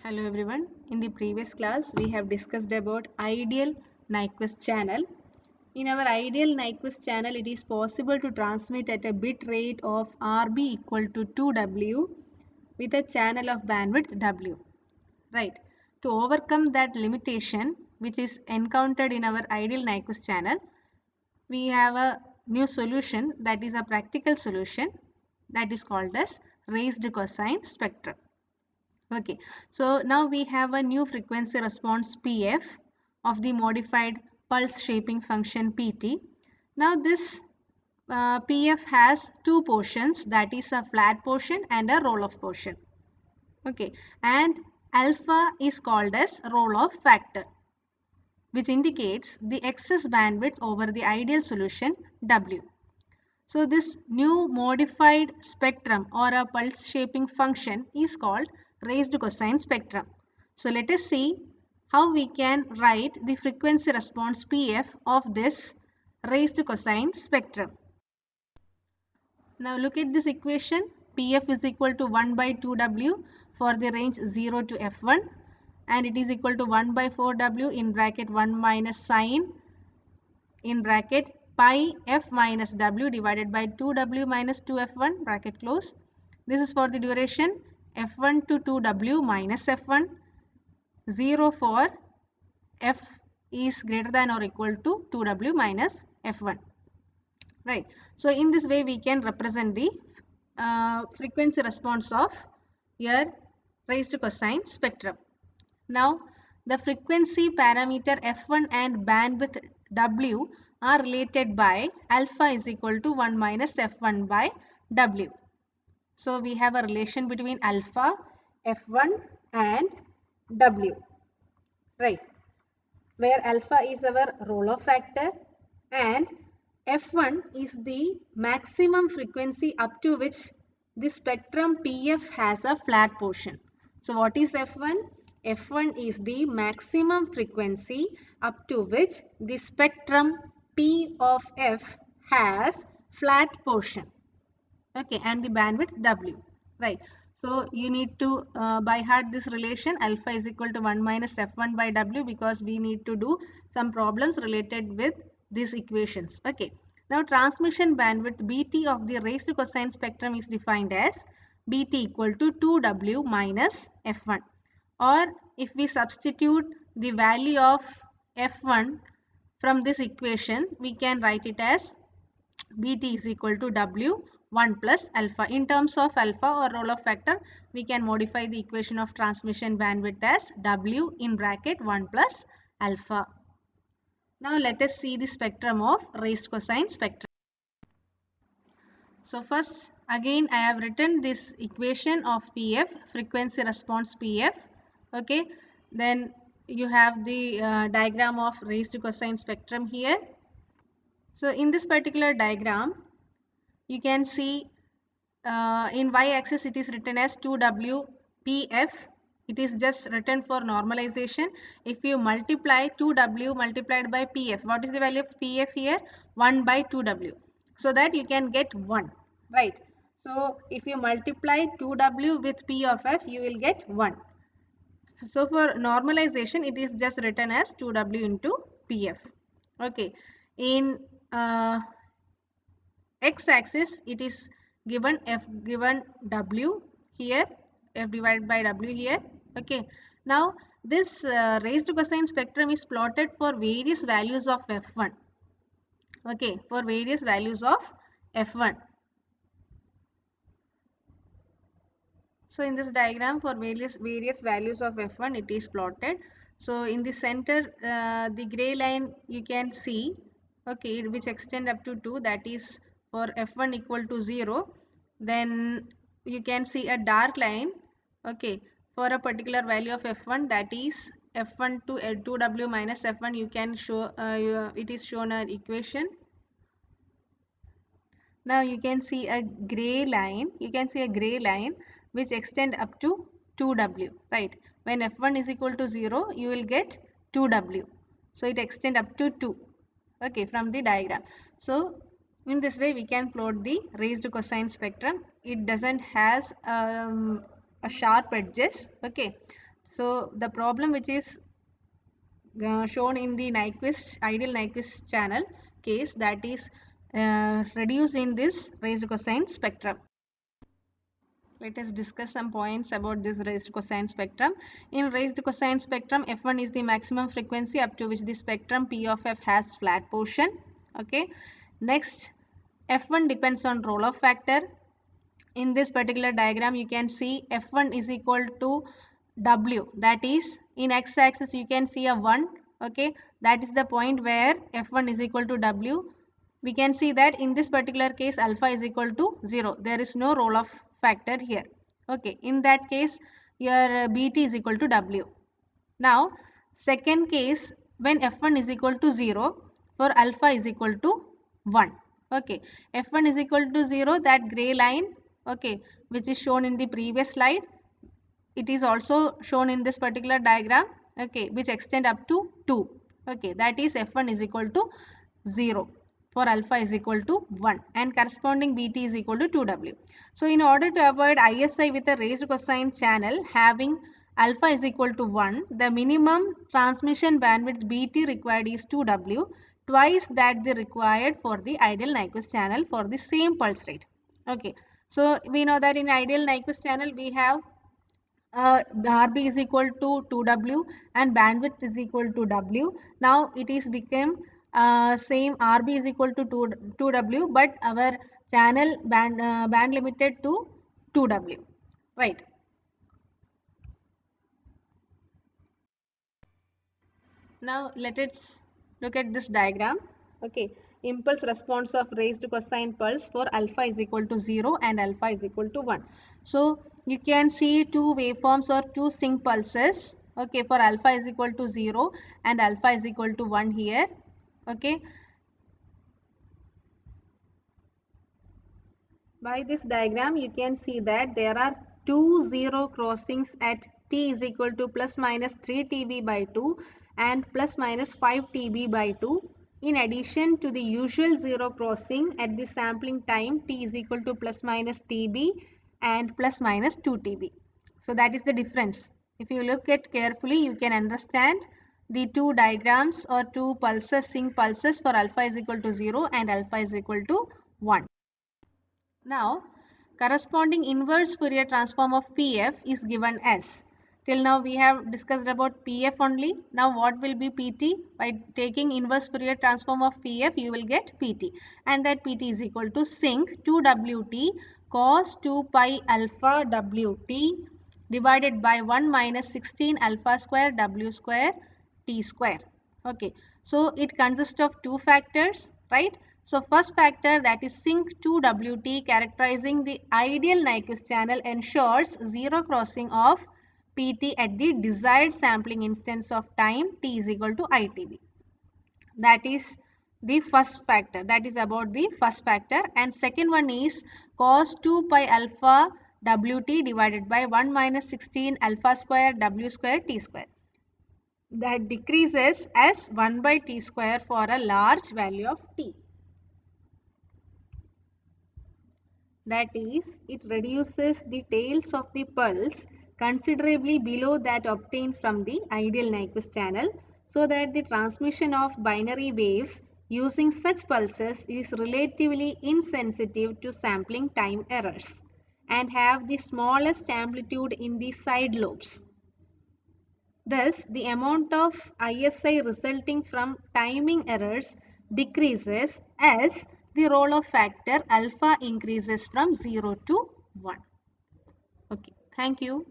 Hello everyone. In the previous class, we have discussed about ideal Nyquist channel. In our ideal Nyquist channel, it is possible to transmit at a bit rate of RB equal to 2W with a channel of bandwidth W. Right. To overcome that limitation, which is encountered in our ideal Nyquist channel, we have a new solution, that is a practical solution, that is called as raised cosine spectrum. Okay, so now we have a new frequency response PF of the modified pulse shaping function PT. Now this PF has two portions, that is a flat portion and a roll-off portion. Okay, and alpha is called as roll-off factor, which indicates the excess bandwidth over the ideal solution W. So this new modified spectrum or a pulse shaping function is called raised cosine spectrum. So let us see how we can write the frequency response PF of this raised cosine spectrum. Now look at this equation. PF is equal to 1 by 2W for the range 0 to F1, and it is equal to 1 by 4W in bracket 1 minus sine in bracket pi f minus w divided by 2w minus 2f1 bracket close. This is for the duration f1 to 2w minus f1, 0 for f is greater than or equal to 2w minus f1. Right. So in this way we can represent the frequency response of your raised to cosine spectrum. Now the frequency parameter f1 and bandwidth w are related by alpha is equal to 1 minus f1 by w. So we have a relation between alpha, f1 and w, right, where alpha is our roll-off factor and f1 is the maximum frequency up to which the spectrum PF has a flat portion. So what is f1? F1 is the maximum frequency up to which the spectrum P of F has flat portion. Okay, and the bandwidth W, right. So you need to by heart this relation alpha is equal to 1 minus f1 by w, because we need to do some problems related with these equations. Okay, now transmission bandwidth Bt of the raised to cosine spectrum is defined as Bt equal to 2w minus f1, or if we substitute the value of f1 from this equation, we can write it as Bt is equal to W 1 plus alpha. In terms of alpha or roll-off factor, we can modify the equation of transmission bandwidth as W in bracket 1 plus alpha. Now let us see the spectrum of raised cosine spectrum. So first again I have written this equation of PF, frequency response PF. Okay, then you have the diagram of raised cosine spectrum here. So in this particular diagram, you can see in y-axis it is written as 2w pf. It is just written for normalization. If you multiply 2w multiplied by pf, what is the value of pf here? 1 by 2w. So that you can get 1, right? So if you multiply 2w with p of f, you will get 1. So for normalization, it is just written as 2w into pf. Okay. In x-axis, it is given f given w here, f divided by w here. Okay. Now this raised cosine spectrum is plotted for various values of f1. Okay, for various values of f1. So in this diagram, for various values of f1, it is plotted. So in the center, the gray line you can see, okay, which extend up to 2, that is for f1 equal to 0. Then you can see a dark line, okay, for a particular value of f1, that is f1 to 2w minus f1. You can show it is shown an equation. Now you can see a gray line. You can see a gray line which extend up to 2w, right? When f1 is equal to 0, you will get 2w. So it extend up to 2. Okay, from the diagram. So in this way we can plot the raised cosine spectrum. It doesn't has a sharp edges. Okay. So the problem which is shown in the Nyquist ideal Nyquist channel case, that is reduced in this raised cosine spectrum. Let us discuss some points about this raised cosine spectrum. In raised cosine spectrum, f1 is the maximum frequency up to which the spectrum p of f has flat portion. Okay. Next, f1 depends on Roloff factor. In this particular diagram, you can see f1 is equal to w, that is in x-axis you can see a 1. Okay, that is the point where f1 is equal to w. We can see that in this particular case alpha is equal to 0. There is no Roloff factor here. Okay, in that case your bt is equal to w. Now second case, when f1 is equal to 0 for alpha is equal to 1. Okay, f1 is equal to 0, that gray line, okay, which is shown in the previous slide, it is also shown in this particular diagram, okay, which extend up to 2. Okay, that is f1 is equal to 0 for alpha is equal to 1 and corresponding bt is equal to 2w. So in order to avoid ISI with a raised cosine channel having alpha is equal to 1, the minimum transmission bandwidth bt required is 2w, twice that the required for the ideal Nyquist channel for the same pulse rate. Okay, so we know that in ideal Nyquist channel we have RB is equal to 2W and bandwidth is equal to W. Now it is become same, RB is equal to 2W, but our channel band limited to 2W, right? Now let us look at this diagram. Okay, impulse response of raised cosine pulse for alpha is equal to 0 and alpha is equal to 1. So you can see two waveforms or two sync pulses. Okay, for alpha is equal to 0 and alpha is equal to 1 here. Okay, by this diagram you can see that there are two zero crossings at t is equal to plus minus 3 TB by 2 and plus minus 5 TB by 2, in addition to the usual zero crossing at the sampling time t is equal to plus minus TB and plus minus 2 TB. So that is the difference. If you look at carefully, you can understand the two diagrams or two pulses, sync pulses for alpha is equal to 0 and alpha is equal to 1. Now, corresponding inverse Fourier transform of PF is given as. Till now we have discussed about PF only. Now what will be PT? By taking inverse Fourier transform of PF, you will get PT. And that PT is equal to sinc 2WT cos 2 pi alpha WT divided by 1 minus 16 alpha square W square T square. Okay, so it consists of two factors, right? So first factor, that is sinc 2WT, characterizing the ideal Nyquist channel, ensures zero crossing of PT at the desired sampling instance of time t is equal to ITB. That is the first factor, that is about the first factor. And second one is cos 2 pi alpha WT divided by 1 minus 16 alpha square W square T square, that decreases as 1 by T square for a large value of T. That is, it reduces the tails of the pulse considerably below that obtained from the ideal Nyquist channel, so that the transmission of binary waves using such pulses is relatively insensitive to sampling time errors and have the smallest amplitude in the side lobes. Thus, the amount of ISI resulting from timing errors decreases as the Roloff factor alpha increases from 0 to 1. Okay, thank you.